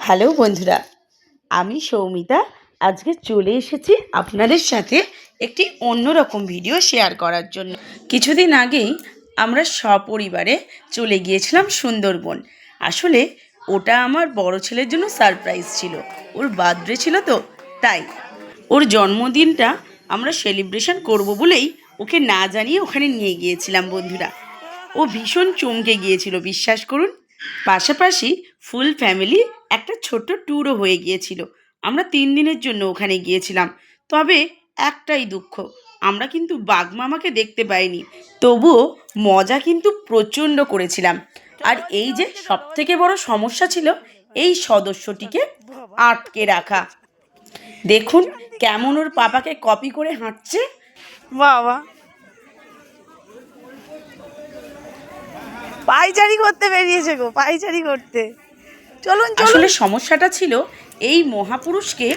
Hello বন্ধুরা, আমি সৌমিতা। আজকে চলে এসেছি আপনাদের সাথে একটি অন্যরকম ভিডিও শেয়ার করার জন্য। কিছুদিন আগেই আমরা সপরিবারে চলে গিয়েছিলাম সুন্দরবন। আসলে ওটা আমার বড় ছেলের জন্য সারপ্রাইজ ছিল। ওর বার্থডে ছিল তো, তাই ওর জন্মদিনটা আমরা সেলিব্রেশন করব বলেই ওকে না জানিয়ে ওখানে নিয়ে গিয়েছিলাম বন্ধুরা। ও ভীষণ চমকে গিয়েছিল, বিশ্বাস করুন। পাশাপাশি ফুল ফ্যামিলি একটা ছোট্ট ট্যুরও হয়ে গিয়েছিল। আমরা 3 দিনের জন্য ওখানে গিয়েছিলাম। তবে একটাই দুঃখ, আমরা কিন্তু বাঘমামাকে দেখতে পাইনি। তবুও মজা কিন্তু প্রচণ্ড করেছিলাম। আর এই যে সবথেকে বড় সমস্যা ছিল, এই সদস্যটিকে আটকে রাখা। দেখুন কেমন ওর পাপাকে কপি করে হাঁটছে। বাবা পাইচারি করতে বেরিয়েছে গো, পাইচারি করতে। চলুন আসলে সমস্যাটা ছিল, এই মহাপুরুষকে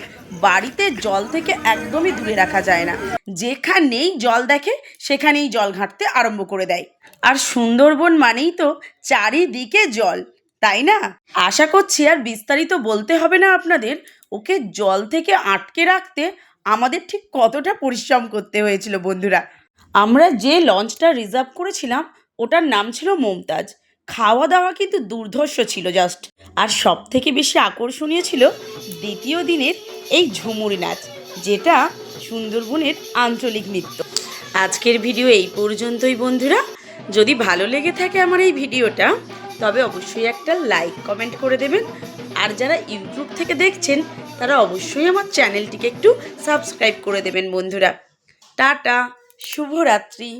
বাড়িতে জল থেকে একদমই দূরে রাখা যায় না। যেখানেই জল দেখে সেখানেই জল ঘাঁটতে আরম্ভ করে দেয়। আর সুন্দরবন মানেই তো চারিদিকে জল, তাই না? আশা করছি আর বিস্তারিত বলতে হবে না আপনাদের। ওকে জল থেকে আটকে রাখতে আমাদের ঠিক কতটা পরিশ্রম করতে হয়েছিল বন্ধুরা। আমরা যে লঞ্চটা রিজার্ভ করেছিলাম ওটার নাম ছিল মমতাজ। খাওয়া দাওয়া কিন্তু দুর্ধর্ষ ছিল জাস্ট। আর সব থেকে বেশি আকর্ষণীয় ছিল দ্বিতীয় দিনের এই ঝুমুর নাচ, যেটা সুন্দরবনের আঞ্চলিক নৃত্য। আজকের ভিডিও এই পর্যন্তই বন্ধুরা। যদি ভালো লেগে থাকে আমার এই ভিডিওটা, তবে অবশ্যই একটা লাইক কমেন্ট করে দেবেন। আর যারা ইউটিউব থেকে দেখছেন তারা অবশ্যই আমার চ্যানেলটিকে একটু সাবস্ক্রাইব করে দেবেন বন্ধুরা। টাটা, শুভরাত্রি।